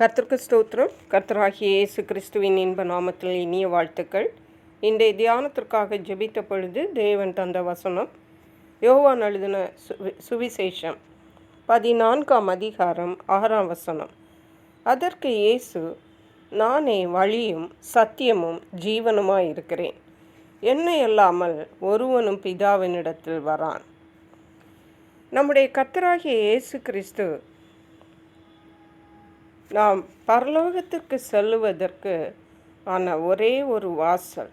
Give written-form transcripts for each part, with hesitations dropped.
கர்த்தருக்கு ஸ்தோத்திரம். கர்த்தராகிய இயேசு கிறிஸ்துவின் இன்ப நாமத்தில் இனிய வாழ்த்துக்கள். இன்றைய தியானத்திற்காக ஜெபித்த பொழுது தேவன் தந்த வசனம் யோவான் எழுதின சுவிசேஷம் 14ஆம் அதிகாரம் 6ஆம் வசனம். அதற்கு இயேசு, நானே வழியும் சத்தியமும் ஜீவனுமாயிருக்கிறேன். என்னை அல்லாமல் ஒருவனும் பிதாவினிடத்தில் வரான். நம்முடைய கர்த்தராகிய இயேசு கிறிஸ்து நாம் பரலோகத்துக்கு செல்லுவதற்கு ஆன ஒரே ஒரு வாசல்.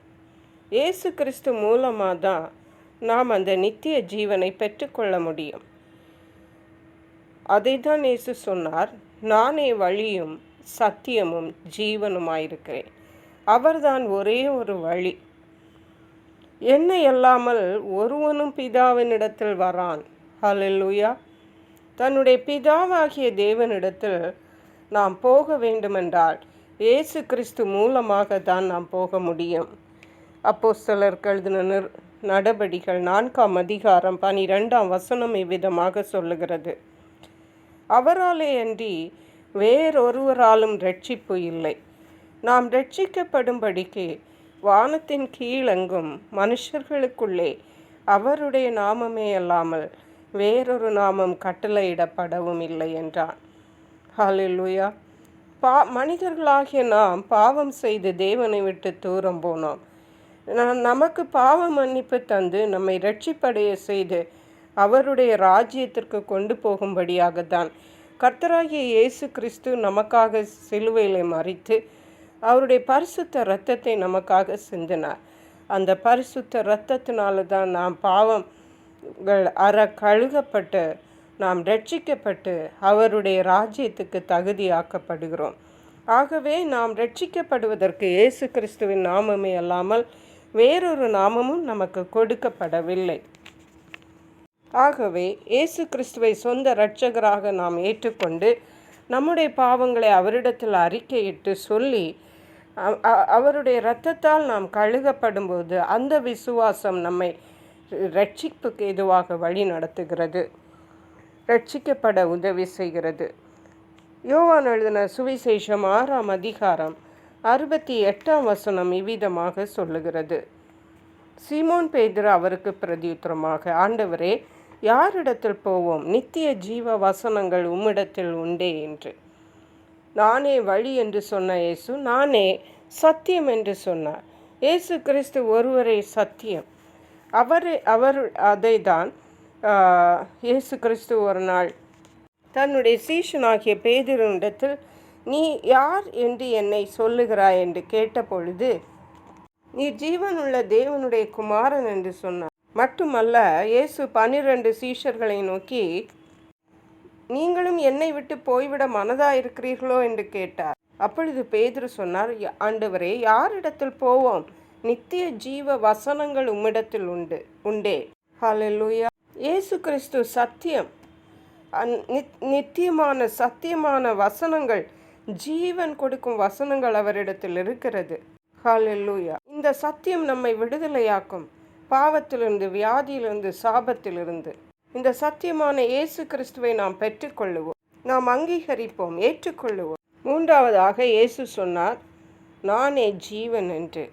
இயேசு கிறிஸ்து மூலமாக தான் நாம் அந்த நித்திய ஜீவனை பெற்றுக்கொள்ள முடியும். அதை தான் இயேசு சொன்னார், நானே வழியும் சத்தியமும் ஜீவனுமாயிருக்கிறேன். அவர்தான் ஒரே ஒரு வழி. என்னை அல்லாமல் ஒருவனும் பிதாவினிடத்தில் வரான். ஹல்லேலூயா. தன்னுடைய பிதாவாகிய தேவனிடத்தில் நாம் போக வேண்டுமென்றால் இயேசு கிறிஸ்து மூலமாக தான் நாம் போக முடியும். அப்போஸ்தலருக்கு எழுதின நடபடிகள் 4ஆம் அதிகாரம் 12ஆம் வசனம் இவ்விதமாக சொல்லுகிறது, அவராலே அன்றி வேறொருவராலும் இரட்சிப்பு இல்லை. நாம் இரட்சிக்கப்படும்படிக்கு வானத்தின் கீழெங்கும் மனுஷர்களுக்குள்ளே அவருடைய நாமமே அல்லாமல் வேறொரு நாமம் கட்டளையிடப்படவும் இல்லை என்றான். ஹல்லேலூயா. மனிதர்களாகிய நாம் பாவம் செய்து தேவனை விட்டு தூரம் போனோம். நமக்கு பாவ மன்னிப்பு தந்து நம்மை இரட்சிப்படைய செய்து அவருடைய ராஜ்யத்திற்கு கொண்டு போகும்படியாகத்தான் கர்த்தராகிய இயேசு கிறிஸ்து நமக்காக சிலுவையிலே மரித்து அவருடைய பரிசுத்த இரத்தத்தை நமக்காக சிந்தினார். அந்த பரிசுத்த இரத்தத்தினால தான் நாம் பாவங்கள் கழுகப்பட்டு நாம் இரட்சிக்கப்பட்டு அவருடைய ராஜ்யத்துக்கு தகுதியாக்கப்படுகிறோம். ஆகவே நாம் இரட்சிக்கப்படுவதற்கு இயேசு கிறிஸ்துவின் நாமமே அல்லாமல் வேறொரு நாமமும் நமக்கு கொடுக்கப்படவில்லை. ஆகவே இயேசு கிறிஸ்துவை சொந்த இரட்சகராக நாம் ஏற்றுக்கொண்டு நம்முடைய பாவங்களை அவரிடத்தில் அறிக்கையிட்டு சொல்லி அவருடைய இரத்தத்தால் நாம் கழுகப்படும்போது அந்த விசுவாசம் நம்மை இரட்சிப்புக்கு எதுவாக வழி நடத்துகிறது, ரட்சிக்கப்பட உதவி செய்கிறது. யோவான் எழுதின சுவிசேஷம் 6ஆம் அதிகாரம் 68ஆம் வசனம் இவ்விதமாக சொல்லுகிறது, சீமோன் பேதுரு அவருக்கு பிரதியுத்தரமாக, ஆண்டவரே, யாரிடத்தில் போவோம்? நித்திய ஜீவ வசனங்கள் உம்மிடத்தில் உண்டே என்று. நானே வழி என்று சொன்ன இயேசு நானே சத்தியம் என்று சொன்னார். இயேசு கிறிஸ்து ஒருவரே சத்தியம். அவர் அதை தான் இயேசு கிறிஸ்து ஒரு நாள் தன்னுடைய சீஷனாகிய பேதுருவிடத்தில், நீ யார் என்று என்னை சொல்லுகிறாய் என்று கேட்டபொழுது, நீ ஜீவனுள்ள தேவனுடைய குமாரன் என்று சொன்னார். மட்டுமல்ல, இயேசு 12 சீஷர்களை நோக்கி, நீங்களும் என்னை விட்டு போய்விட மனதாயிருக்கிறீர்களோ என்று கேட்டார். அப்பொழுது பேதுரு சொன்னார், ஆண்டவரே, யாரிடத்தில் போவோம்? நித்திய ஜீவ வசனங்கள் உம்மிடத்தில் உண்டே. ஹல்லேலூயா. இயேசு கிறிஸ்து சத்தியம். நித்தியமான சத்தியமான வசனங்கள், ஜீவன் கொடுக்கும் வசனங்கள் அவரிடத்தில் இருக்கிறது. ஹல்லேலூயா. இந்த சத்தியம் நம்மை விடுதலையாக்கும், பாவத்திலிருந்து, வியாதியிலிருந்து, சாபத்திலிருந்து. இந்த சத்தியமான இயேசு கிறிஸ்துவை நாம் பெற்றுக்கொள்ளுவோம், நாம் அங்கீகரிப்போம், ஏற்றுக்கொள்ளுவோம். மூன்றாவதாக இயேசு சொன்னார், நானே ஜீவன் என்று.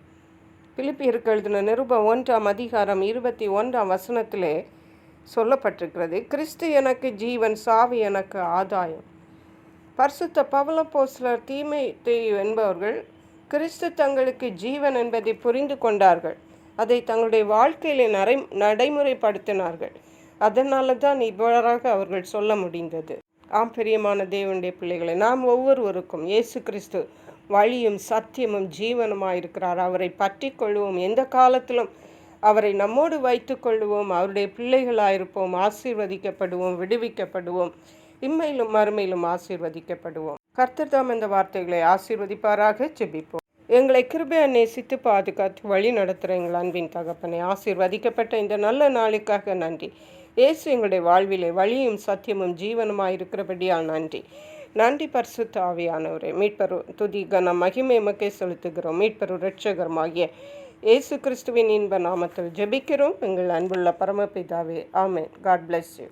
பிலிப்பியருக்கு எழுதின நிருபம் 1ஆம் அதிகாரம் 21ஆம் வசனத்திலே சொல்லப்பட்டிருக்கிறது, கிறிஸ்து எனக்கு ஜீவன், சாவு எனக்கு ஆதாயம். பரிசுத்த பவுல் அப்போஸ்தலர் தீமோத்தேயு என்பவர்கள் கிறிஸ்து தங்களுக்கு ஜீவன் என்பதை புரிந்து கொண்டார்கள். அதை தங்களுடைய வாழ்க்கையிலே நடைமுறைப்படுத்தினார்கள். அதனால தான் இவ்வாறாக அவர்கள் சொல்ல முடிந்தது. ஆம், பிரியமான தேவனுடைய பிள்ளைகளை, நாம் ஒவ்வொருவருக்கும் இயேசு கிறிஸ்து வழியும் சத்தியமும் ஜீவனுமாயிருக்கிறார். அவரை பற்றி கொள்வோம், எந்த காலத்திலும் அவரை நம்மோடு வைத்து கொள்வோம், அவருடைய பிள்ளைகளாயிருப்போம், ஆசீர்வதிக்கப்படுவோம், விடுவிக்கப்படுவோம், இம்மையிலும் மறுமையிலும் ஆசீர்வதிக்கப்படுவோம். கர்த்தர் தாம் இந்த வார்த்தைகளை ஆசீர்வதிப்பாராக. ஜெபிப்போம். எங்களை கிருபையா நேசித்து பாதுகாத்து வழி நடத்துகிற எங்கள் அன்பின் தகப்பனை, ஆசீர்வதிக்கப்பட்ட இந்த நல்ல நாளுக்காக நன்றி. இயேசு எங்களுடைய வாழ்விலே வழியும் சத்தியமும் ஜீவனுமாயிருக்கிறபடியால் நன்றி. நன்றி பரிசுத்த ஆவியானவரே. மீட்பரு துதி கன மகிமை எமக்கே செலுத்துகிறோம். மீட்பரு இரட்சகருமாகிய இயேசு கிறிஸ்துவின் இன்ப நாமத்தில் ஜெபிக்கிறோம் எங்கள் அன்புள்ள பரமபிதாவே. ஆமென். God bless you.